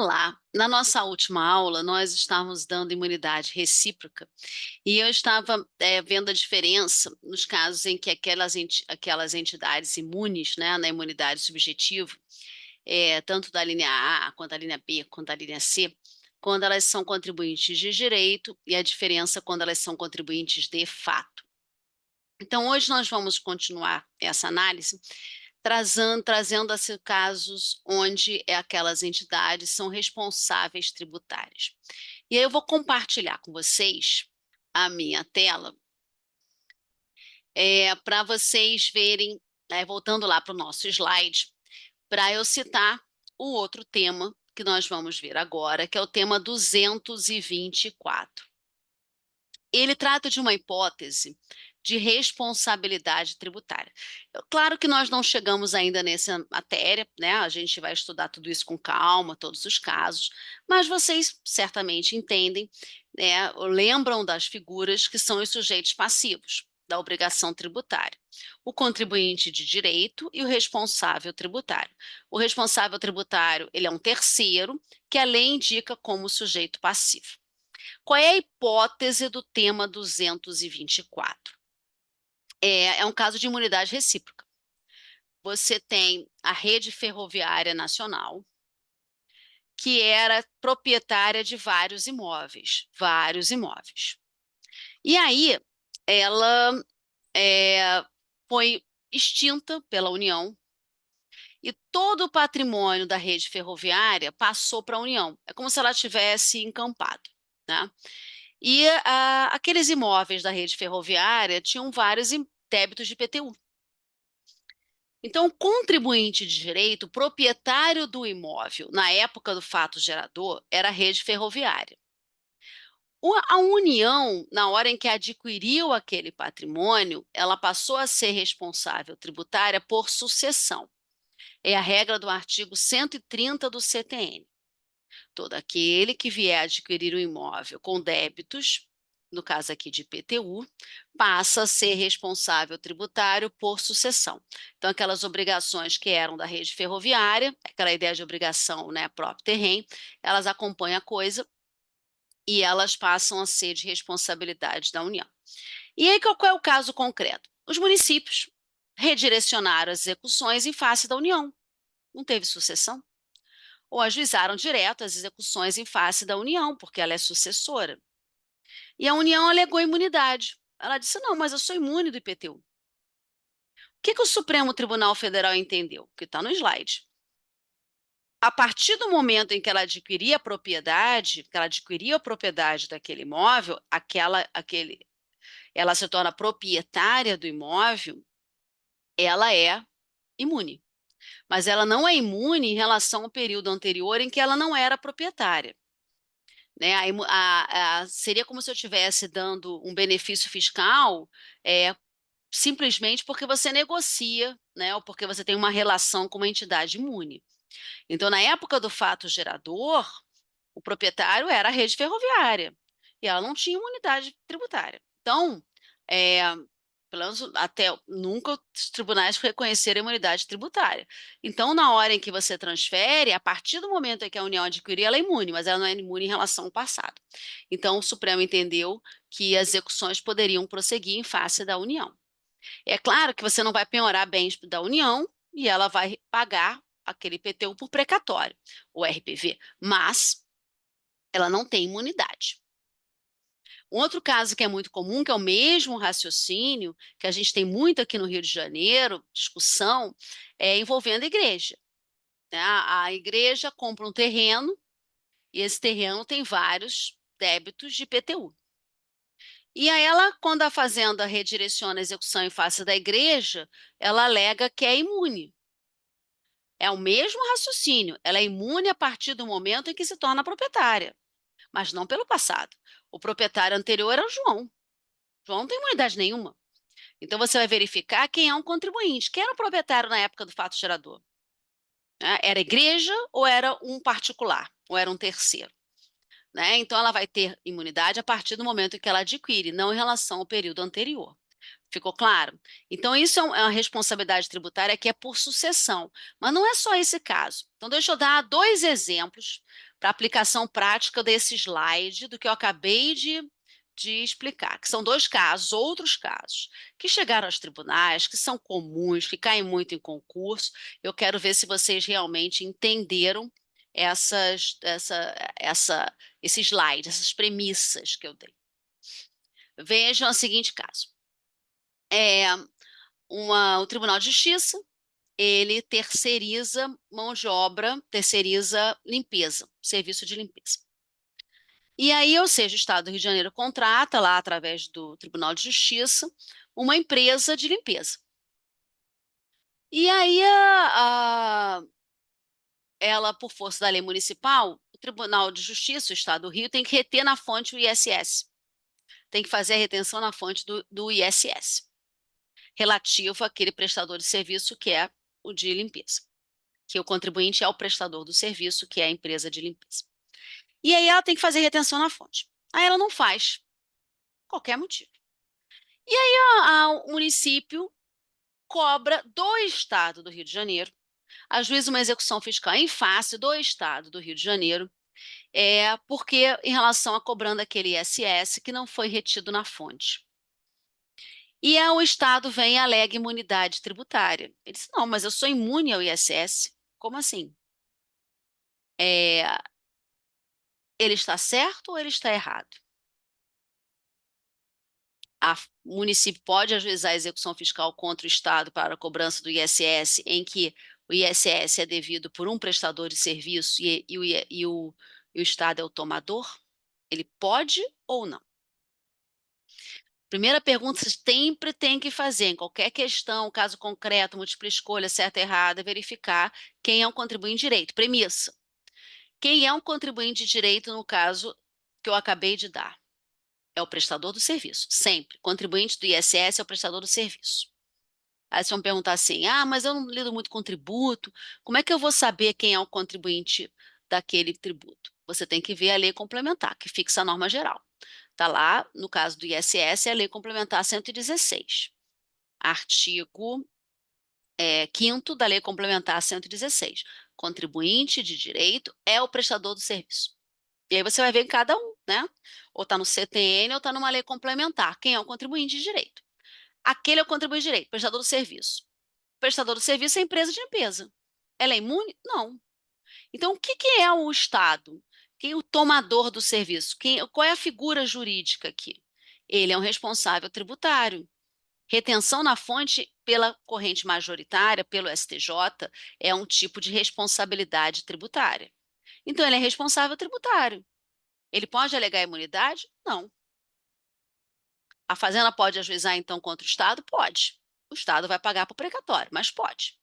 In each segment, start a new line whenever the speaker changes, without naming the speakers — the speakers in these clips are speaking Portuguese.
Olá! Na nossa última aula, nós estávamos dando imunidade recíproca e eu estava vendo a diferença nos casos em que aquelas entidades imunes, né, na imunidade subjetiva, tanto da linha A, quanto da linha B, quanto da linha C, quando elas são contribuintes de direito e a diferença quando elas são contribuintes de fato. Então, hoje nós vamos continuar essa análise trazendo assim, casos onde aquelas entidades são responsáveis tributárias. E aí eu vou compartilhar com vocês a minha tela, para vocês verem, voltando lá para o nosso slide, para eu citar o outro tema que nós vamos ver agora, que é o tema 224. Ele trata de uma hipótese de responsabilidade tributária. Claro que nós não chegamos ainda nessa matéria, né? A gente vai estudar tudo isso com calma, todos os casos, mas vocês certamente entendem, né? Lembram das figuras que são os sujeitos passivos da obrigação tributária. O contribuinte de direito e o responsável tributário. O responsável tributário, ele é um terceiro, que a lei indica como sujeito passivo. Qual é a hipótese do tema 224? É um caso de imunidade recíproca. Você tem a Rede Ferroviária Nacional, que era proprietária de vários imóveis. E aí, ela foi extinta pela União e todo o patrimônio da rede ferroviária passou para a União. É como se ela tivesse encampado, né? E aqueles imóveis da rede ferroviária tinham vários débitos de IPTU. Então, o contribuinte de direito, proprietário do imóvel, na época do fato gerador, era a rede ferroviária. A União, na hora em que adquiriu aquele patrimônio, ela passou a ser responsável tributária por sucessão. É a regra do artigo 130 do CTN. Todo aquele que vier adquirir um imóvel com débitos, no caso aqui de IPTU, passa a ser responsável tributário por sucessão. Então, aquelas obrigações que eram da rede ferroviária, aquela ideia de obrigação, né, próprio terreno, elas acompanham a coisa e elas passam a ser de responsabilidade da União. E aí, qual é o caso concreto? Os municípios redirecionaram as execuções em face da União. Não teve sucessão? Ou ajuizaram direto as execuções em face da União, porque ela é sucessora. E a União alegou imunidade. Ela disse, não, mas eu sou imune do IPTU. O que o Supremo Tribunal Federal entendeu? Que está no slide. A partir do momento em que ela adquiria a propriedade, daquele imóvel, ela se torna proprietária do imóvel, ela é imune. Mas ela não é imune em relação ao período anterior em que ela não era proprietária. Né? Seria como se eu estivesse dando um benefício fiscal simplesmente porque você negocia, né? Ou porque você tem uma relação com uma entidade imune. Então, na época do fato gerador, o proprietário era a rede ferroviária e ela não tinha imunidade tributária. Então, pelo menos até nunca os tribunais reconheceram a imunidade tributária. Então, na hora em que você transfere, a partir do momento em que a União adquiriu, ela é imune, mas ela não é imune em relação ao passado. Então, o Supremo entendeu que as execuções poderiam prosseguir em face da União. É claro que você não vai penhorar bens da União e ela vai pagar aquele IPTU por precatório, o RPV, mas ela não tem imunidade. Um outro caso que é muito comum, que é o mesmo raciocínio, que a gente tem muito aqui no Rio de Janeiro, discussão, envolvendo a igreja. Né? A igreja compra um terreno e esse terreno tem vários débitos de IPTU. E aí ela, quando a fazenda redireciona a execução em face da igreja, ela alega que é imune. É o mesmo raciocínio, ela é imune a partir do momento em que se torna proprietária, mas não pelo passado. O proprietário anterior era o João. João não tem imunidade nenhuma. Então, você vai verificar quem é um contribuinte. Quem era o proprietário na época do fato gerador? Né? Era a igreja ou era um particular? Ou era um terceiro? Né? Então, ela vai ter imunidade a partir do momento em que ela adquire, não em relação ao período anterior. Ficou claro? Então, isso é uma responsabilidade tributária que é por sucessão, mas não é só esse caso. Então, deixa eu dar dois exemplos para aplicação prática desse slide do que eu acabei de explicar, que são dois casos, outros casos, que chegaram aos tribunais, que são comuns, que caem muito em concurso. Eu quero ver se vocês realmente entenderam esse slide, essas premissas que eu dei. Vejam o seguinte caso. O Tribunal de Justiça, ele terceiriza mão de obra, terceiriza limpeza, serviço de limpeza. E aí, ou seja, o Estado do Rio de Janeiro contrata lá, através do Tribunal de Justiça, uma empresa de limpeza. E aí, ela, por força da lei municipal, o Tribunal de Justiça, o Estado do Rio, tem que reter na fonte o ISS. Tem que fazer a retenção na fonte do ISS, relativo àquele prestador de serviço que é o de limpeza, que o contribuinte é o prestador do serviço, que é a empresa de limpeza. E aí ela tem que fazer retenção na fonte. Aí ela não faz, qualquer motivo. E aí o município cobra do Estado do Rio de Janeiro, ajuiza uma execução fiscal em face do Estado do Rio de Janeiro, porque em relação a cobrando aquele ISS que não foi retido na fonte. E aí o Estado vem e alega imunidade tributária. Ele disse, não, mas eu sou imune ao ISS. Como assim? Ele está certo ou ele está errado? O município pode ajuizar a execução fiscal contra o Estado para a cobrança do ISS, em que o ISS é devido por um prestador de serviço e o Estado é o tomador? Ele pode ou não? Primeira pergunta que você sempre tem que fazer, em qualquer questão, caso concreto, múltipla escolha, certa ou errada, verificar quem é um contribuinte de direito. Premissa. Quem é um contribuinte de direito no caso que eu acabei de dar? É o prestador do serviço, sempre. Contribuinte do ISS é o prestador do serviço. Aí vocês vão perguntar assim, mas eu não lido muito com tributo, como é que eu vou saber quem é o contribuinte daquele tributo? Você tem que ver a lei complementar, que fixa a norma geral. Está lá, no caso do ISS, é a lei complementar 116, artigo 5º da lei complementar 116. Contribuinte de direito é o prestador do serviço. E aí você vai ver em cada um, né? Ou está no CTN ou está numa lei complementar. Quem é o contribuinte de direito? Aquele é o contribuinte de direito, prestador do serviço. O prestador do serviço é a empresa de limpeza. Ela é imune? Não. Então, o que é o Estado? Quem é o tomador do serviço? Qual é a figura jurídica aqui? Ele é um responsável tributário. Retenção na fonte pela corrente majoritária, pelo STJ, é um tipo de responsabilidade tributária. Então, ele é responsável tributário. Ele pode alegar imunidade? Não. A Fazenda pode ajuizar, então, contra o Estado? Pode. O Estado vai pagar por precatório, mas pode.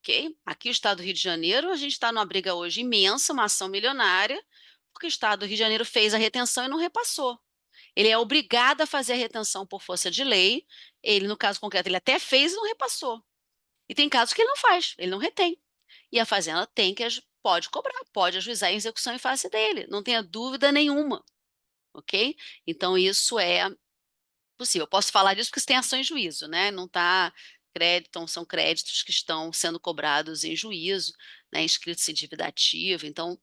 Ok? Aqui, o Estado do Rio de Janeiro, a gente está numa briga hoje imensa, uma ação milionária, porque o Estado do Rio de Janeiro fez a retenção e não repassou. Ele é obrigado a fazer a retenção por força de lei. Ele, no caso concreto, ele até fez e não repassou. E tem casos que ele não faz, ele não retém. E a Fazenda pode cobrar, pode ajuizar a execução em face dele, não tenha dúvida nenhuma. Ok? Então, isso é possível. Eu posso falar disso porque você tem ações em juízo, né? Não está crédito, são créditos que estão sendo cobrados em juízo, né? Inscritos em dívida ativa, então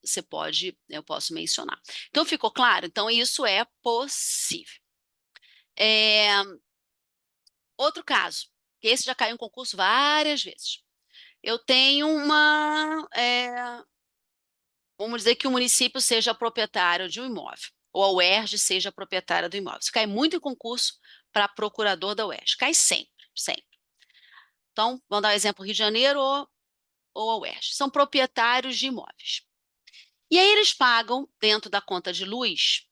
eu posso mencionar. Então, ficou claro? Então, isso é possível. Outro caso, que esse já caiu em concurso várias vezes. Eu tenho vamos dizer que o município seja proprietário de um imóvel, ou a UERJ seja proprietária do imóvel. Isso cai muito em concurso para procurador da UERJ, cai sempre, sempre. Então, vamos dar o exemplo Rio de Janeiro ou a UERJ. São proprietários de imóveis. E aí eles pagam, dentro da conta de luz,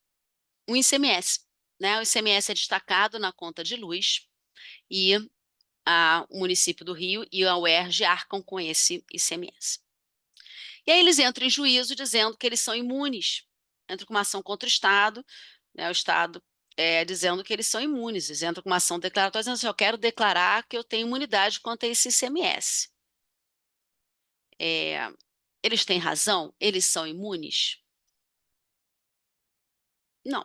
um ICMS. Né? O ICMS é destacado na conta de luz e o município do Rio e a UERJ arcam com esse ICMS. E aí eles entram em juízo dizendo que eles são imunes. Entram com uma ação contra o Estado, né, o Estado dizendo que eles são imunes. Eles entram com uma ação declaratória dizendo assim, eu quero declarar que eu tenho imunidade quanto a esse ICMS. Eles têm razão? Eles são imunes? Não.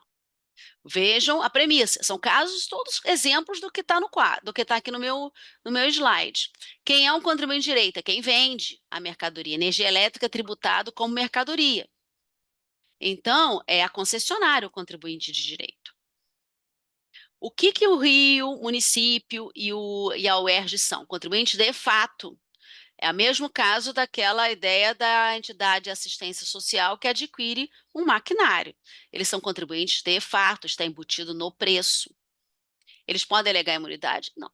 Vejam a premissa. São casos, todos exemplos do que está no quadro, do que está aqui no meu slide. Quem é um contribuinte de direito? É quem vende a mercadoria. Energia elétrica é tributado como mercadoria. Então, é a concessionária o contribuinte de direito. O que o Rio, município e a UERJ são? Contribuintes de fato. É o mesmo caso daquela ideia da entidade de assistência social que adquire um maquinário. Eles são contribuintes de fato, está embutido no preço. Eles podem alegar imunidade? Não.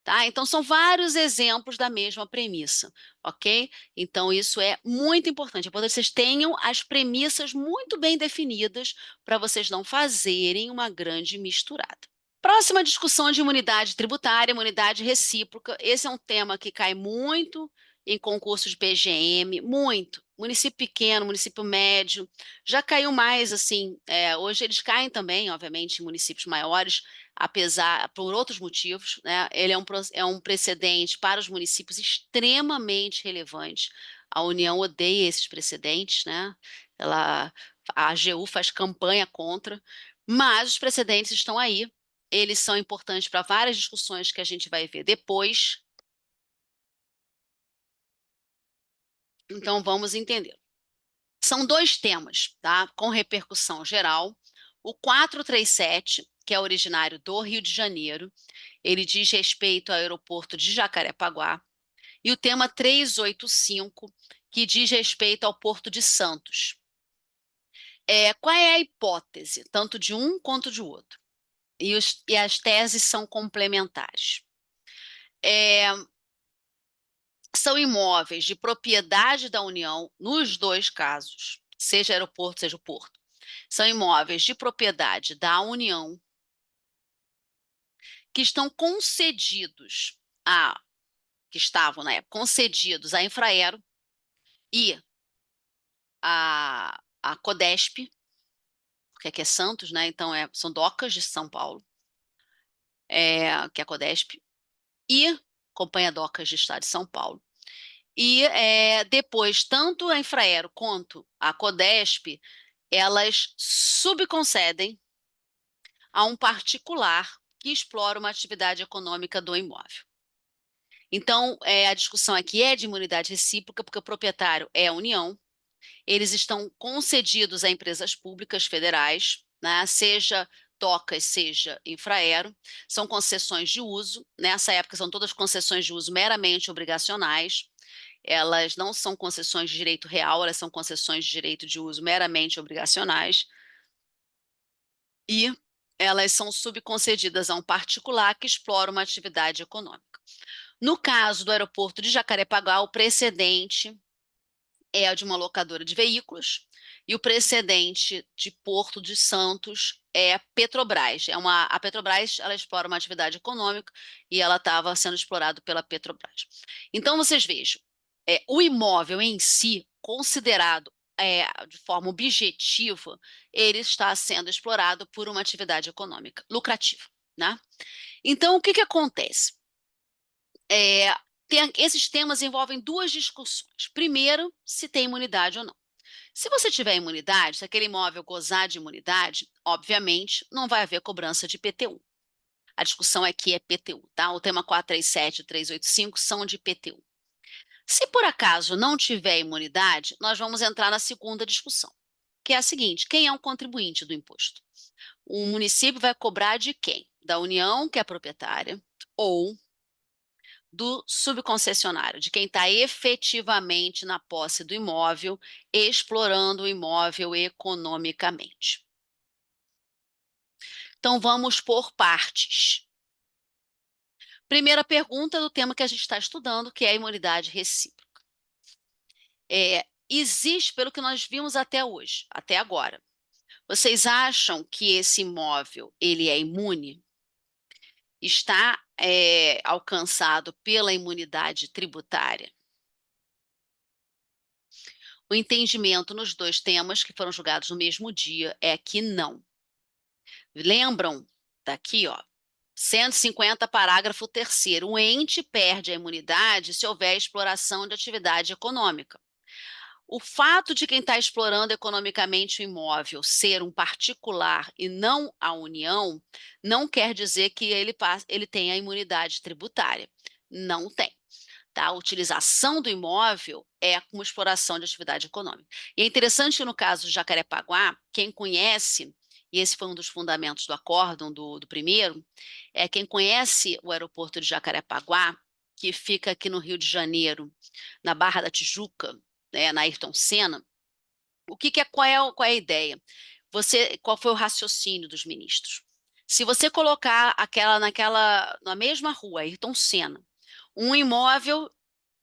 Tá? Então, são vários exemplos da mesma premissa, ok? Então, isso é muito importante. É importante que vocês tenham as premissas muito bem definidas para vocês não fazerem uma grande misturada. Próxima discussão de imunidade tributária, imunidade recíproca. Esse é um tema que cai muito em concursos de PGM, muito. Município pequeno, município médio, já caiu mais, assim, hoje eles caem também, obviamente, em municípios maiores, apesar, por outros motivos, né? Ele é um precedente para os municípios extremamente relevante. A União odeia esses precedentes, né? A AGU faz campanha contra, mas os precedentes estão aí. Eles são importantes para várias discussões que a gente vai ver depois. Então, vamos entender. São dois temas, tá? Com repercussão geral. O 437, que é originário do Rio de Janeiro, ele diz respeito ao aeroporto de Jacarepaguá. E o tema 385, que diz respeito ao Porto de Santos. Qual é a hipótese, tanto de um quanto de outro? E as teses são complementares. São imóveis de propriedade da União, nos dois casos, seja aeroporto, seja o porto. São imóveis de propriedade da União que estão concedidos que estavam, na época, concedidos à Infraero e à Codesp, porque aqui é Santos, né? Então são docas de São Paulo, que é a Codesp, e Companhia Docas de Estado de São Paulo. E depois, tanto a Infraero quanto a Codesp, elas subconcedem a um particular que explora uma atividade econômica do imóvel. Então, a discussão aqui é de imunidade recíproca, porque o proprietário é a União, eles estão concedidos a empresas públicas federais, né, seja docas, seja Infraero, são concessões de uso, nessa época são todas concessões de uso meramente obrigacionais, elas não são concessões de direito real, elas são concessões de direito de uso meramente obrigacionais, e elas são subconcedidas a um particular que explora uma atividade econômica. No caso do aeroporto de Jacarepaguá, o precedente é a de uma locadora de veículos, e o precedente de Porto de Santos é Petrobras. A Petrobras, ela explora uma atividade econômica e ela estava sendo explorada pela Petrobras. Então, vocês vejam, o imóvel em si, considerado de forma objetiva, ele está sendo explorado por uma atividade econômica lucrativa, né? Então, o que acontece? Esses temas envolvem duas discussões. Primeiro, se tem imunidade ou não. Se você tiver imunidade, se aquele imóvel gozar de imunidade, obviamente não vai haver cobrança de IPTU. A discussão aqui é PTU, tá? O tema 437 e 385 são de IPTU. Se por acaso não tiver imunidade, nós vamos entrar na segunda discussão, que é a seguinte: quem é o contribuinte do imposto? O município vai cobrar de quem? Da União, que é a proprietária, ou do subconcessionário, de quem está efetivamente na posse do imóvel, explorando o imóvel economicamente. Então, vamos por partes. Primeira pergunta do tema que a gente está estudando, que é a imunidade recíproca. Existe, pelo que nós vimos até hoje, até agora, vocês acham que esse imóvel ele é imune? Está alcançado pela imunidade tributária? O entendimento nos dois temas que foram julgados no mesmo dia é que não. Lembram daqui, ó, 150, parágrafo 3º. O ente perde a imunidade se houver exploração de atividade econômica. O fato de quem está explorando economicamente o imóvel ser um particular e não a União, não quer dizer que ele tenha imunidade tributária. Não tem. Tá? A utilização do imóvel é como exploração de atividade econômica. E é interessante que no caso de Jacarepaguá, quem conhece, e esse foi um dos fundamentos do acórdão do primeiro, é quem conhece o aeroporto de Jacarepaguá, que fica aqui no Rio de Janeiro, na Barra da Tijuca, né, na Ayrton Senna. Qual é a ideia? Qual foi o raciocínio dos ministros? Se você colocar na mesma rua, Ayrton Senna, um imóvel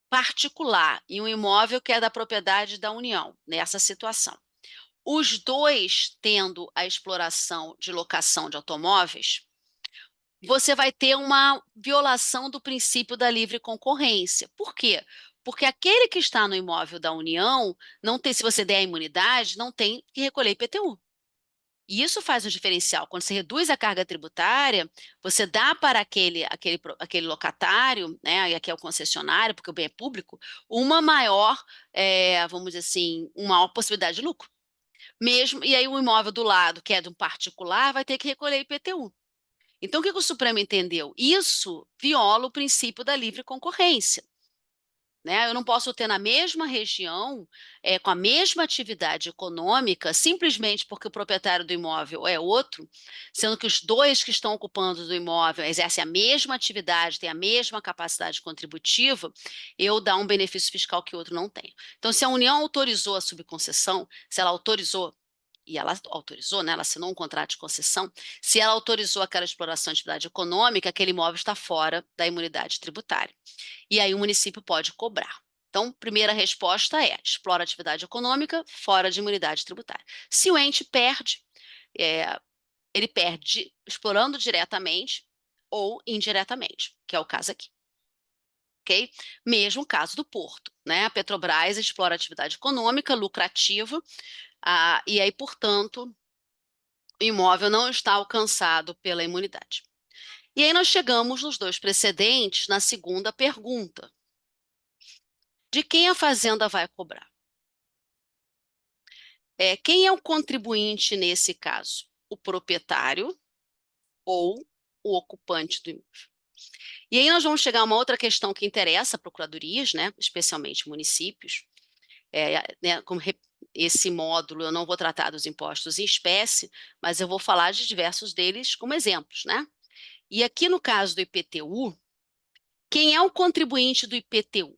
particular e um imóvel que é da propriedade da União, nessa situação. Os dois tendo a exploração de locação de automóveis, você vai ter uma violação do princípio da livre concorrência. Por quê? Porque aquele que está no imóvel da União, não tem, se você der a imunidade, não tem que recolher IPTU. E isso faz um diferencial. Quando você reduz a carga tributária, você dá para aquele locatário, né, e aqui é o concessionário, porque o bem é público, uma maior, vamos dizer assim, uma maior possibilidade de lucro. Mesmo, e aí o imóvel do lado, que é de um particular, vai ter que recolher IPTU. Então, o que o Supremo entendeu? Isso viola o princípio da livre concorrência. Né? Eu não posso ter na mesma região, com a mesma atividade econômica, simplesmente porque o proprietário do imóvel é outro, sendo que os dois que estão ocupando do imóvel exercem a mesma atividade, têm a mesma capacidade contributiva, eu dar um benefício fiscal que o outro não tem. Então, se a União autorizou a subconcessão, se ela autorizou, e ela autorizou, né? Ela assinou um contrato de concessão, se ela autorizou aquela exploração de atividade econômica, aquele imóvel está fora da imunidade tributária. E aí o município pode cobrar. Então, primeira resposta é: explora atividade econômica fora de imunidade tributária. Se o ente perde, é, ele perde explorando diretamente ou indiretamente, que é o caso aqui. Ok? Mesmo caso do porto, né? A Petrobras explora atividade econômica lucrativa, e aí, portanto, o imóvel não está alcançado pela imunidade. E aí nós chegamos nos dois precedentes na segunda pergunta. De quem a fazenda vai cobrar? Quem é o contribuinte nesse caso? O proprietário ou o ocupante do imóvel? E aí nós vamos chegar a uma outra questão que interessa a procuradorias, né, especialmente municípios. Né, esse módulo eu não vou tratar dos impostos em espécie, mas eu vou falar de diversos deles como exemplos, né? E aqui no caso do IPTU, quem é o contribuinte do IPTU?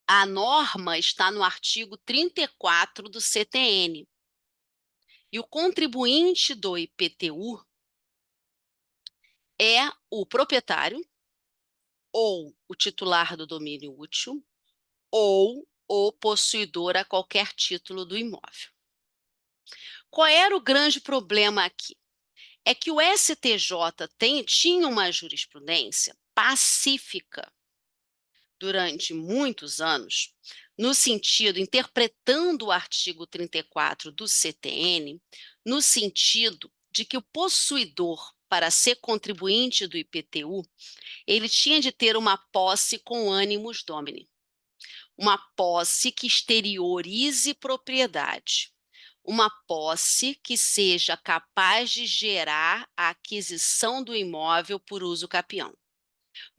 A norma está no artigo 34 do CTN. E o contribuinte do IPTU é o proprietário, ou o titular do domínio útil, ou o possuidor a qualquer título do imóvel. Qual era o grande problema aqui? É que o STJ tinha uma jurisprudência pacífica durante muitos anos, no sentido, interpretando o artigo 34 do CTN, no sentido de que o possuidor, para ser contribuinte do IPTU, ele tinha de ter uma posse com animus domini, uma posse que exteriorize propriedade, uma posse que seja capaz de gerar a aquisição do imóvel por uso capião.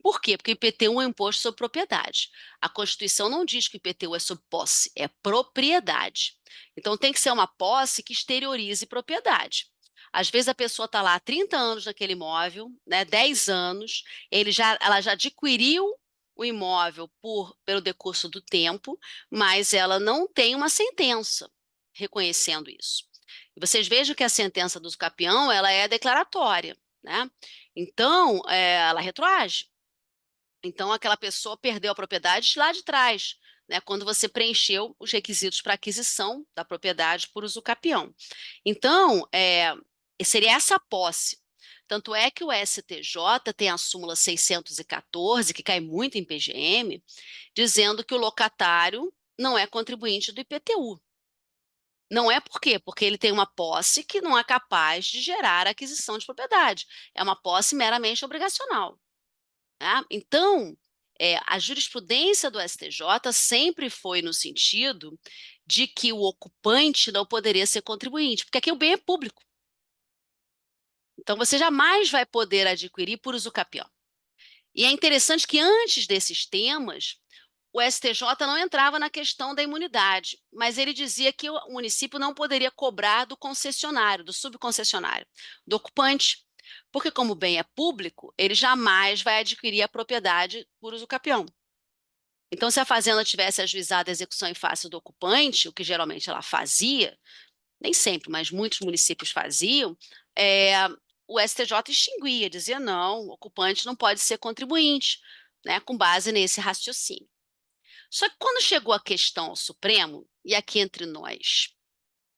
Por quê? Porque o IPTU é um imposto sobre propriedade. A Constituição não diz que o IPTU é sobre posse, é propriedade. Então tem que ser uma posse que exteriorize propriedade. Às vezes a pessoa está lá há 30 anos naquele imóvel, né, 10 anos, ela já adquiriu o imóvel pelo decurso do tempo, mas ela não tem uma sentença reconhecendo isso. E vocês vejam que a sentença do capião ela é declaratória, né? Então, ela retroage. Então, aquela pessoa perdeu a propriedade lá de trás, né, quando você preencheu os requisitos para aquisição da propriedade por usucapião. Então, seria essa posse. Tanto é que o STJ tem a súmula 614, que cai muito em PGM, dizendo que o locatário não é contribuinte do IPTU. Não é por quê? Porque ele tem uma posse que não é capaz de gerar aquisição de propriedade. É uma posse meramente obrigacional. Né? Então, a jurisprudência do STJ sempre foi no sentido de que o ocupante não poderia ser contribuinte, porque aqui o bem é público. Então, você jamais vai poder adquirir por uso capião. E é interessante que antes desses temas, o STJ não entrava na questão da imunidade, mas ele dizia que o município não poderia cobrar do concessionário, do subconcessionário, do ocupante, porque como o bem é público, ele jamais vai adquirir a propriedade por uso capião. Então, se a fazenda tivesse ajuizado a execução em face do ocupante, o que geralmente ela fazia, nem sempre, mas muitos municípios faziam, é, o STJ extinguia, dizia não, o ocupante não pode ser contribuinte, né, com base nesse raciocínio. Só que quando chegou a questão ao Supremo, e aqui entre nós,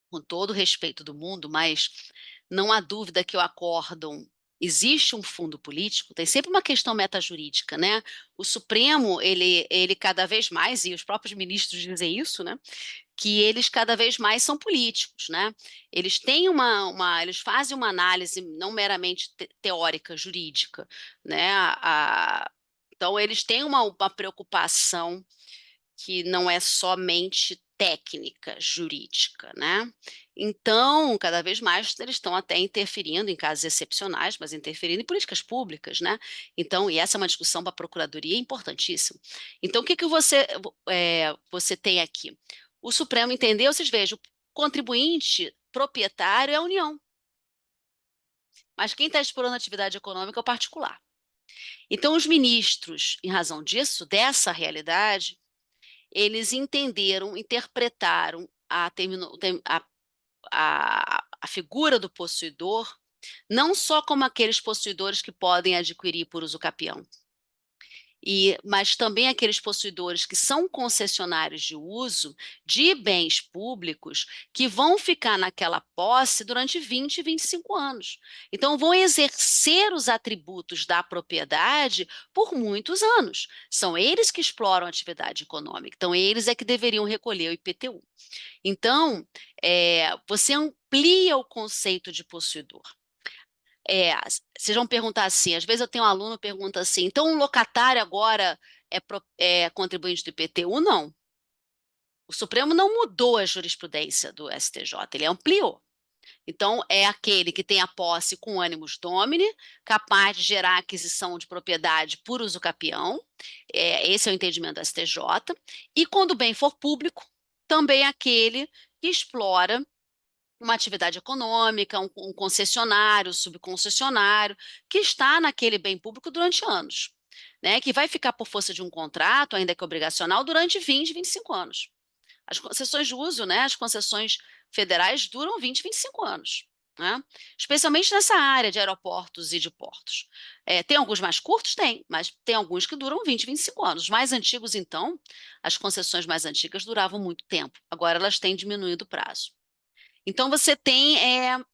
com todo o respeito do mundo, mas não há dúvida que o acórdão existe um fundo político, tem sempre uma questão metajurídica, né? O Supremo, ele cada vez mais, e os próprios ministros dizem isso, né? Que eles cada vez mais são políticos, né? Eles têm eles fazem uma análise não meramente teórica, jurídica, né? Então, eles têm uma preocupação que não é somente técnica, jurídica, né? Então, cada vez mais eles estão até interferindo em casos excepcionais, mas interferindo em políticas públicas, né? Então, e essa é uma discussão para a Procuradoria importantíssima. Então, o que que você tem aqui? O Supremo entendeu, vocês vejam, o contribuinte proprietário é a União, mas quem está explorando a atividade econômica é o particular. Então, os ministros, em razão disso, dessa realidade, eles entenderam, interpretaram a figura do possuidor não só como aqueles possuidores que podem adquirir por uso capião, mas também aqueles possuidores que são concessionários de uso de bens públicos que vão ficar naquela posse durante 20 e 25 anos. Então, vão exercer os atributos da propriedade por muitos anos. São eles que exploram a atividade econômica, então eles é que deveriam recolher o IPTU. Então, você amplia o conceito de possuidor. Vocês vão perguntar assim, às vezes eu tenho um aluno que pergunta assim, então um locatário agora é contribuinte do IPTU? Não. O Supremo não mudou a jurisprudência do STJ, ele ampliou. Então, é aquele que tem a posse com ânimos domini, capaz de gerar aquisição de propriedade por uso capião, esse é o entendimento do STJ, e quando o bem for público, também é aquele que explora uma atividade econômica, um concessionário, subconcessionário, que está naquele bem público durante anos, né? Que vai ficar por força de um contrato, ainda que obrigacional, durante 20, 25 anos. As concessões de uso, né? As concessões federais duram 20, 25 anos. Né? Especialmente nessa área de aeroportos e de portos. Tem alguns mais curtos? Tem, mas tem alguns que duram 20, 25 anos. Os mais antigos, então, as concessões mais antigas duravam muito tempo. Agora elas têm diminuído o prazo. Então, você tem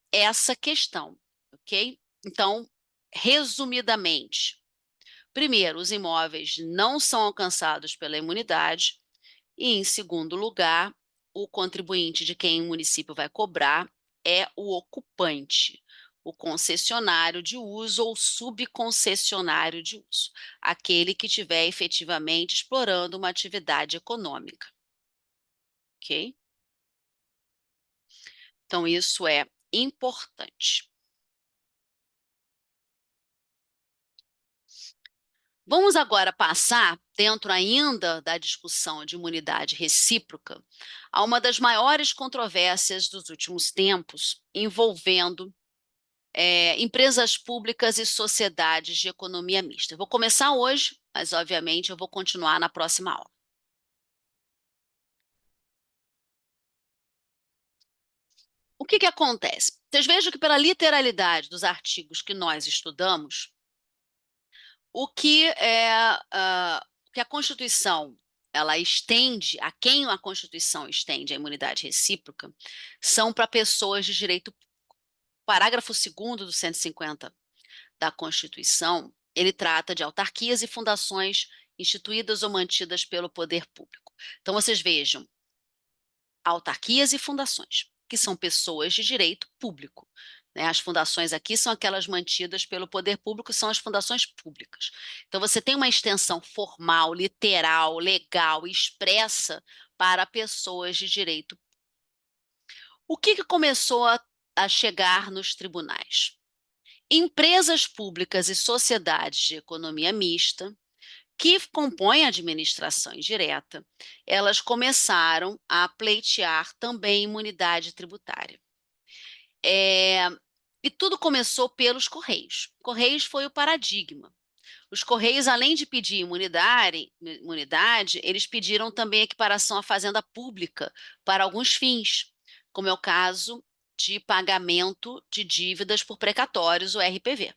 essa questão, ok? Então, resumidamente, primeiro, os imóveis não são alcançados pela imunidade, e, em segundo lugar, o contribuinte de quem o município vai cobrar é o ocupante, o concessionário de uso ou subconcessionário de uso, aquele que estiver efetivamente explorando uma atividade econômica, ok? Então, isso é importante. Vamos agora passar, dentro ainda da discussão de imunidade recíproca, a uma das maiores controvérsias dos últimos tempos, envolvendo empresas públicas e sociedades de economia mista. Eu vou começar hoje, mas obviamente eu vou continuar na próxima aula. O que que acontece? Vocês vejam que pela literalidade dos artigos que nós estudamos, o que a Constituição ela estende, a quem a Constituição estende a imunidade recíproca, são para pessoas de direito. Parágrafo 2º do 150 da Constituição, ele trata de autarquias e fundações instituídas ou mantidas pelo poder público. Então, vocês vejam, autarquias e fundações, que são pessoas de direito público, né? As fundações aqui são aquelas mantidas pelo poder público, são as fundações públicas. Então, você tem uma extensão formal, literal, legal, expressa para pessoas de direito. O que começou a chegar nos tribunais? Empresas públicas e sociedades de economia mista, que compõem a administração indireta, elas começaram a pleitear também imunidade tributária. E tudo começou pelos Correios. Correios foi o paradigma. Os Correios, além de pedir imunidade, eles pediram também equiparação à fazenda pública para alguns fins, como é o caso de pagamento de dívidas por precatórios, o RPV.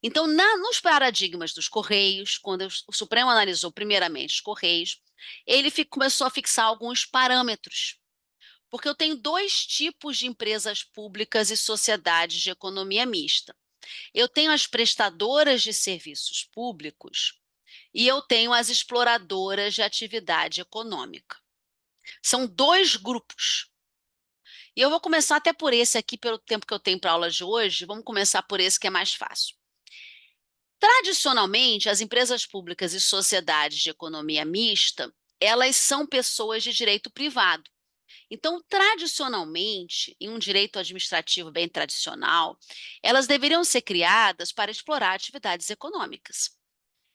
Então, nos paradigmas dos Correios, quando o Supremo analisou primeiramente os Correios, ele começou a fixar alguns parâmetros, porque eu tenho dois tipos de empresas públicas e sociedades de economia mista. Eu tenho as prestadoras de serviços públicos e eu tenho as exploradoras de atividade econômica. São dois grupos. E eu vou começar até por esse aqui, pelo tempo que eu tenho para a aula de hoje, vamos começar por esse que é mais fácil. Tradicionalmente, as empresas públicas e sociedades de economia mista, elas são pessoas de direito privado. Então, tradicionalmente, em um direito administrativo bem tradicional, elas deveriam ser criadas para explorar atividades econômicas.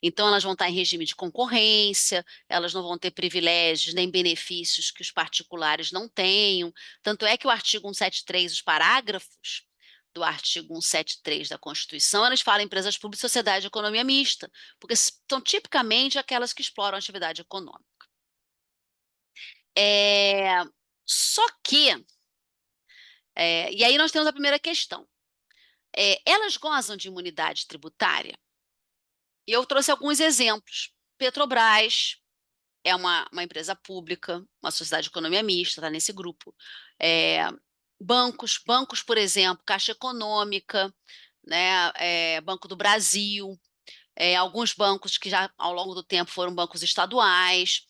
Então, elas vão estar em regime de concorrência, elas não vão ter privilégios nem benefícios que os particulares não tenham. Tanto é que o artigo 173, os parágrafos do artigo 173 da Constituição, eles falam em empresas públicas e sociedade de economia mista, porque são tipicamente aquelas que exploram a atividade econômica. Só que, e aí nós temos a primeira questão. Elas gozam de imunidade tributária? E eu trouxe alguns exemplos. Petrobras é uma empresa pública, uma sociedade de economia mista, está nesse grupo. Bancos, por exemplo, Caixa Econômica, né, Banco do Brasil, alguns bancos que já ao longo do tempo foram bancos estaduais,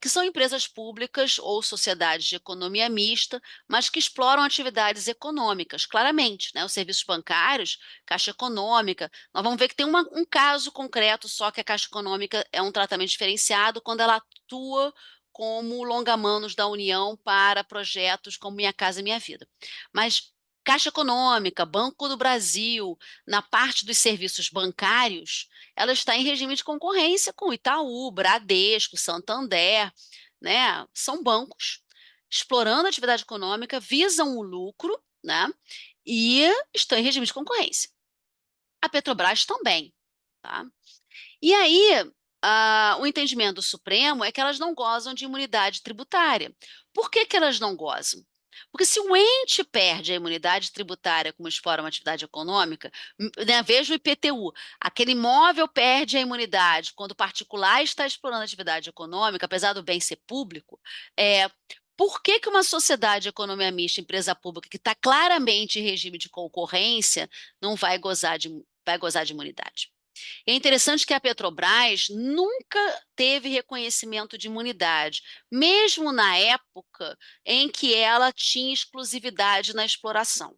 que são empresas públicas ou sociedades de economia mista, mas que exploram atividades econômicas, claramente, né? Os serviços bancários, Caixa Econômica, nós vamos ver que tem um caso concreto só que a Caixa Econômica é um tratamento diferenciado quando ela atua como longa-manos da União para projetos como Minha Casa Minha Vida. Mas Caixa Econômica, Banco do Brasil, na parte dos serviços bancários, ela está em regime de concorrência com Itaú, Bradesco, Santander, né? São bancos explorando a atividade econômica, visam o lucro, né? E estão em regime de concorrência. A Petrobras também, tá? E aí, o entendimento do Supremo é que elas não gozam de imunidade tributária. Por que elas não gozam? Porque se o ente perde a imunidade tributária como explora uma atividade econômica, né, veja o IPTU, aquele imóvel perde a imunidade quando o particular está explorando a atividade econômica, apesar do bem ser público, por que uma sociedade de economia mista, empresa pública, que está claramente em regime de concorrência, não vai gozar de imunidade? É interessante que a Petrobras nunca teve reconhecimento de imunidade, mesmo na época em que ela tinha exclusividade na exploração.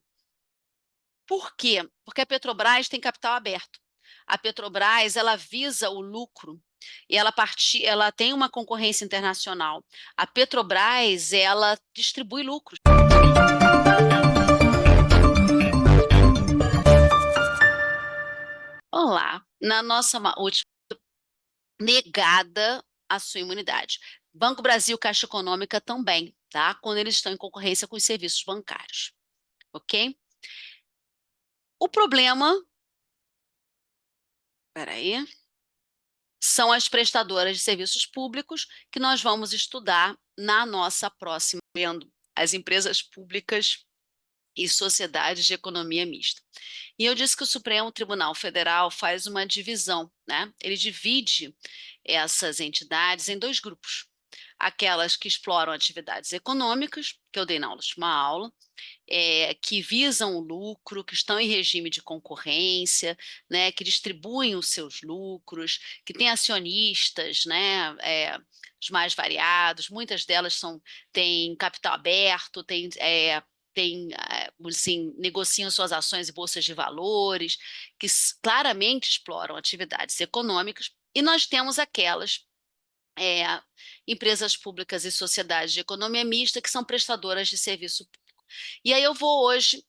Por quê? Porque a Petrobras tem capital aberto. A Petrobras, ela visa o lucro e ela tem uma concorrência internacional. A Petrobras, ela distribui lucros. Olá, na nossa última negada a sua imunidade. Banco Brasil, Caixa Econômica também, tá? Quando eles estão em concorrência com os serviços bancários, ok? O problema, peraí, são as prestadoras de serviços públicos que nós vamos estudar na nossa próxima, vendo as empresas públicas e sociedades de economia mista. E eu disse que o Supremo Tribunal Federal faz uma divisão, né? Ele divide essas entidades em dois grupos. Aquelas que exploram atividades econômicas, que eu dei na última aula, que visam o lucro, que estão em regime de concorrência, né, que distribuem os seus lucros, que têm acionistas, né, os mais variados, muitas delas têm capital aberto, têm assim, negociam suas ações em bolsas de valores, que claramente exploram atividades econômicas, e nós temos aquelas é, empresas públicas e sociedades de economia mista que são prestadoras de serviço público. E aí eu vou hoje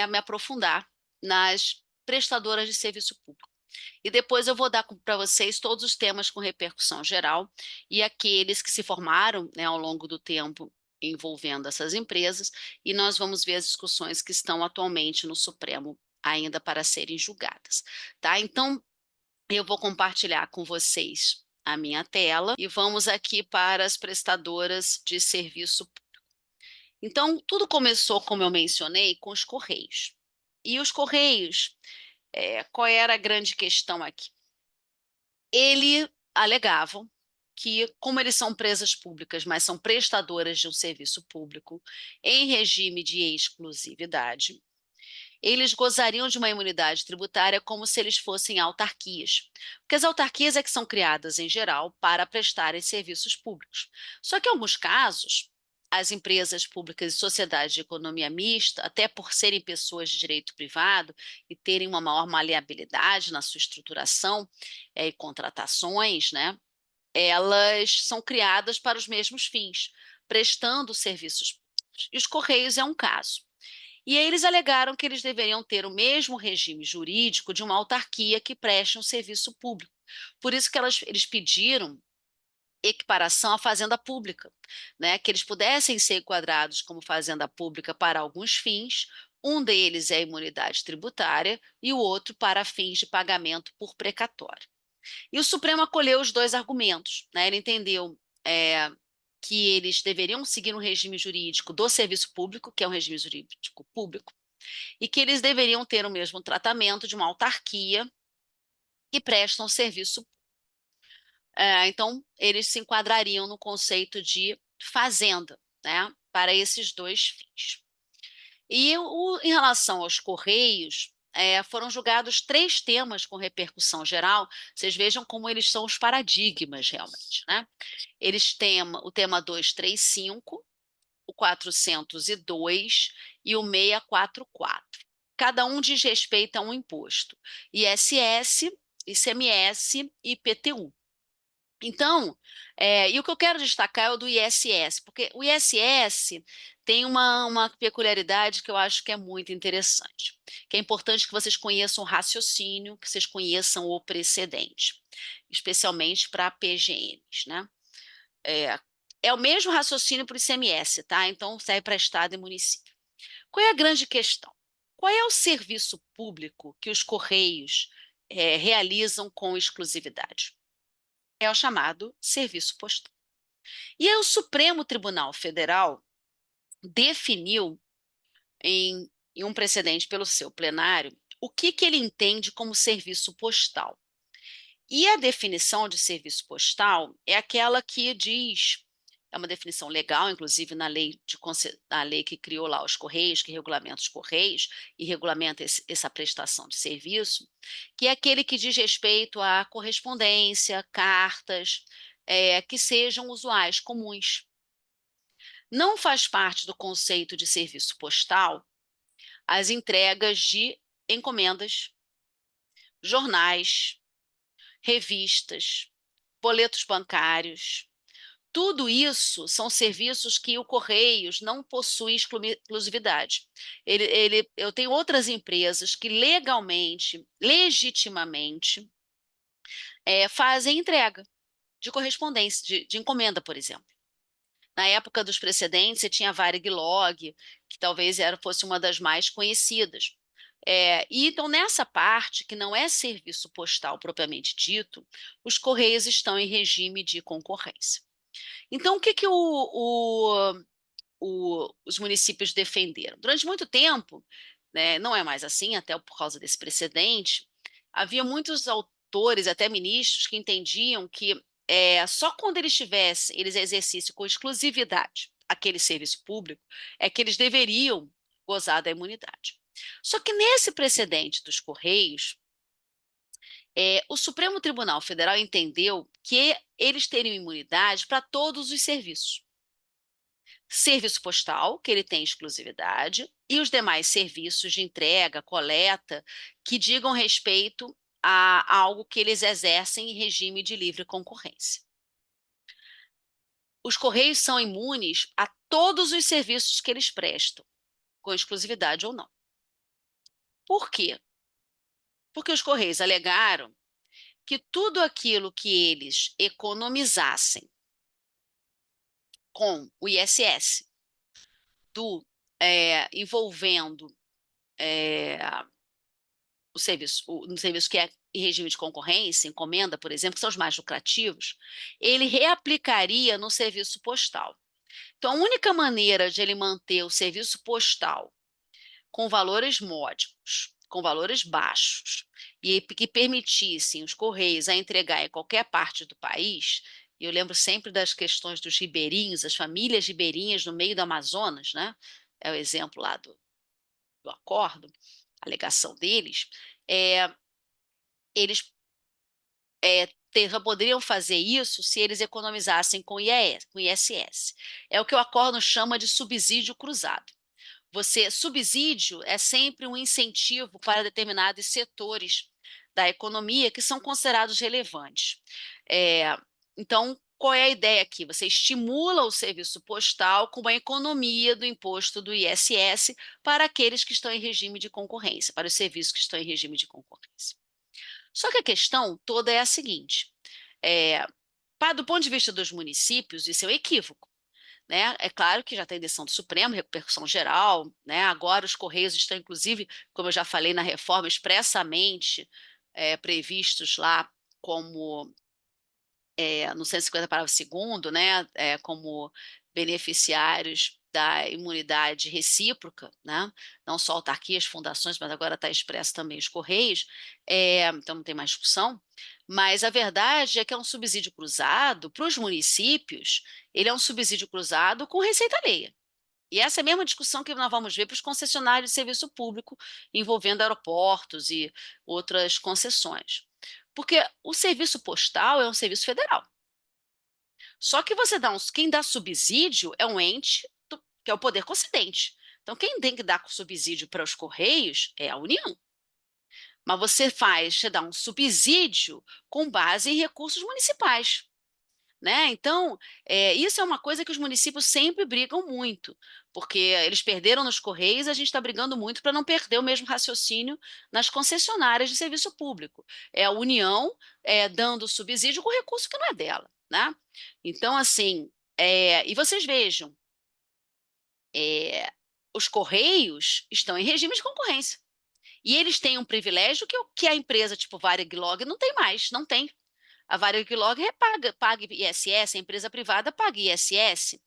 me aprofundar nas prestadoras de serviço público. E depois eu vou dar para vocês todos os temas com repercussão geral e aqueles que se formaram, né, ao longo do tempo envolvendo essas empresas, e nós vamos ver as discussões que estão atualmente no Supremo ainda para serem julgadas, tá? Então, eu vou compartilhar com vocês a minha tela e vamos aqui para as prestadoras de serviço. Então, tudo começou, como eu mencionei, com os Correios. E os Correios, qual era a grande questão aqui? Eles alegavam que, como eles são empresas públicas, mas são prestadoras de um serviço público em regime de exclusividade, eles gozariam de uma imunidade tributária como se eles fossem autarquias. Porque as autarquias é que são criadas, em geral, para prestarem serviços públicos. Só que, em alguns casos, as empresas públicas e sociedades de economia mista, até por serem pessoas de direito privado e terem uma maior maleabilidade na sua estruturação e contratações, né, elas são criadas para os mesmos fins, prestando serviços públicos. E os Correios é um caso. E aí eles alegaram que eles deveriam ter o mesmo regime jurídico de uma autarquia que preste um serviço público. Por isso que eles pediram equiparação à fazenda pública, né? Que eles pudessem ser enquadrados como fazenda pública para alguns fins, um deles é a imunidade tributária e o outro para fins de pagamento por precatório. E o Supremo acolheu os dois argumentos, né? Ele entendeu que eles deveriam seguir um regime jurídico do serviço público, que é um regime jurídico público, e que eles deveriam ter o mesmo tratamento de uma autarquia que presta um serviço. Então, eles se enquadrariam no conceito de fazenda, né, para esses dois fins. E em relação aos Correios, foram julgados 3 temas com repercussão geral. Vocês vejam como eles são os paradigmas, realmente, né? Eles têm o tema 235, o 402 e o 644. Cada um diz respeito a um imposto: ISS, ICMS e IPTU. Então, e o que eu quero destacar é o do ISS, porque o ISS tem uma peculiaridade que eu acho que é muito interessante, que é importante que vocês conheçam o raciocínio, que vocês conheçam o precedente, especialmente para PGMs, né? É o mesmo raciocínio para o ICMS, tá? Então, serve para Estado e município. Qual é a grande questão? Qual é o serviço público que os Correios realizam com exclusividade? É o chamado serviço postal. E aí o Supremo Tribunal Federal definiu em um precedente pelo seu plenário o que ele entende como serviço postal. E a definição de serviço postal é aquela que diz, é uma definição legal, inclusive na lei que criou lá os Correios, que regulamenta os Correios e regulamenta essa prestação de serviço, que é aquele que diz respeito à correspondência, cartas, que sejam usuais, comuns. Não faz parte do conceito de serviço postal as entregas de encomendas, jornais, revistas, boletos bancários. Tudo isso são serviços que o Correios não possui exclusividade. Eu tenho outras empresas que legalmente, legitimamente, fazem entrega de correspondência, de encomenda, por exemplo. Na época dos precedentes, você tinha a Varig Log, que talvez fosse uma das mais conhecidas. E então, nessa parte, que não é serviço postal propriamente dito, os Correios estão em regime de concorrência. Então, o que os municípios defenderam? Durante muito tempo, né, não é mais assim, até por causa desse precedente, havia muitos autores, até ministros, que entendiam que só quando eles exercissem com exclusividade aquele serviço público, é que eles deveriam gozar da imunidade. Só que nesse precedente dos Correios, o Supremo Tribunal Federal entendeu que eles teriam imunidade para todos os serviços, serviço postal, que ele tem exclusividade, e os demais serviços de entrega, coleta, que digam respeito a algo que eles exercem em regime de livre concorrência. Os Correios são imunes a todos os serviços que eles prestam, com exclusividade ou não. Por quê? Porque os Correios alegaram que tudo aquilo que eles economizassem com o ISS envolvendo é, no serviço que é em regime de concorrência, encomenda, por exemplo, que são os mais lucrativos, ele reaplicaria no serviço postal. Então, a única maneira de ele manter o serviço postal com valores módicos, com valores baixos, e que permitissem os Correios a entregar em qualquer parte do país, e eu lembro sempre das questões dos ribeirinhos, as famílias ribeirinhas no meio do Amazonas, né? É o exemplo lá do acordo, a alegação deles, eles poderiam fazer isso se eles economizassem com com ISS. É o que o acordo chama de subsídio cruzado. Subsídio é sempre um incentivo para determinados setores da economia que são considerados relevantes. Então, qual é a ideia aqui? Você estimula o serviço postal com uma economia do imposto do ISS para aqueles que estão em regime de concorrência, para os serviços que estão em regime de concorrência. Só que a questão toda é a seguinte: do ponto de vista dos municípios, isso é um equívoco. Né? É claro que já tem decisão do Supremo, repercussão geral, né? Agora os Correios estão, inclusive, como eu já falei na reforma, expressamente previstos lá como no 150 parágrafo 2º, né? Como beneficiários da imunidade recíproca, né? Não só autarquias, fundações, mas agora está expresso também os Correios, então não tem mais discussão. Mas a verdade é que é um subsídio cruzado para os municípios, ele é um subsídio cruzado com receita alheia. E essa é a mesma discussão que nós vamos ver para os concessionários de serviço público, envolvendo aeroportos e outras concessões. Porque o serviço postal é um serviço federal. Só que quem dá subsídio é um ente que é o poder concedente. Então, quem tem que dar subsídio para os Correios é a União. Mas você dá um subsídio com base em recursos municipais. Né? Então, isso é uma coisa que os municípios sempre brigam muito, porque eles perderam nos Correios, a gente está brigando muito para não perder o mesmo raciocínio nas concessionárias de serviço público. É a União dando subsídio com recurso que não é dela. Né? Então, assim, e vocês vejam, os Correios estão em regime de concorrência. E eles têm um privilégio que a empresa tipo Varig Log não tem mais, não tem. A Varig Log paga ISS, a empresa privada paga ISS,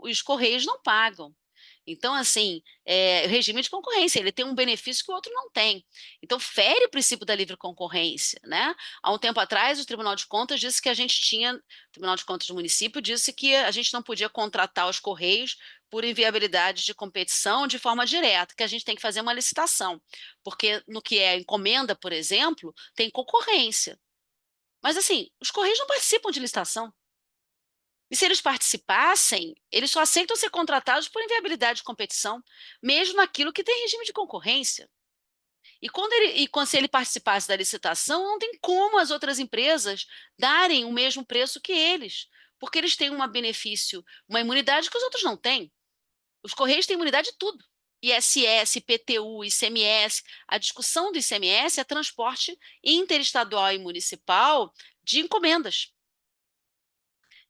os Correios não pagam. Então, assim, regime de concorrência, ele tem um benefício que o outro não tem. Então, fere o princípio da livre concorrência, né? Há um tempo atrás, o Tribunal de Contas disse que o Tribunal de Contas do município disse que a gente não podia contratar os Correios por inviabilidade de competição de forma direta, que a gente tem que fazer uma licitação, porque no que é encomenda, por exemplo, tem concorrência. Mas, assim, os Correios não participam de licitação. E se eles participassem, eles só aceitam ser contratados por inviabilidade de competição, mesmo naquilo que tem regime de concorrência. Se ele participasse da licitação, não tem como as outras empresas darem o mesmo preço que eles, porque eles têm um benefício, uma imunidade que os outros não têm. Os Correios têm imunidade de tudo. ISS, IPTU, ICMS. A discussão do ICMS é transporte interestadual e municipal de encomendas.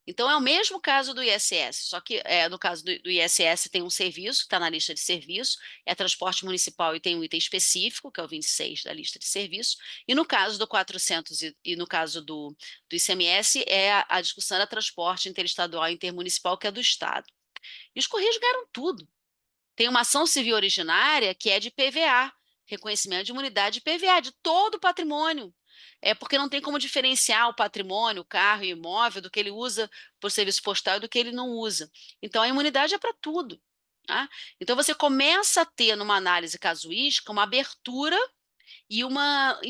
Então, é o mesmo caso do ISS, só que no caso do ISS tem um serviço que está na lista de serviço, é transporte municipal e tem um item específico, que é o 26 da lista de serviço, e no caso do 400 e no caso do ICMS, a discussão era transporte interestadual e intermunicipal, que é do Estado. E os Correios ganharam tudo. Tem uma ação civil originária que é de PVA, reconhecimento de imunidade de PVA, de todo o patrimônio. É porque não tem como diferenciar o patrimônio, o carro e o imóvel, do que ele usa por serviço postal e do que ele não usa. Então, a imunidade é para tudo. Tá? Então, você começa a ter, numa análise casuística, uma abertura e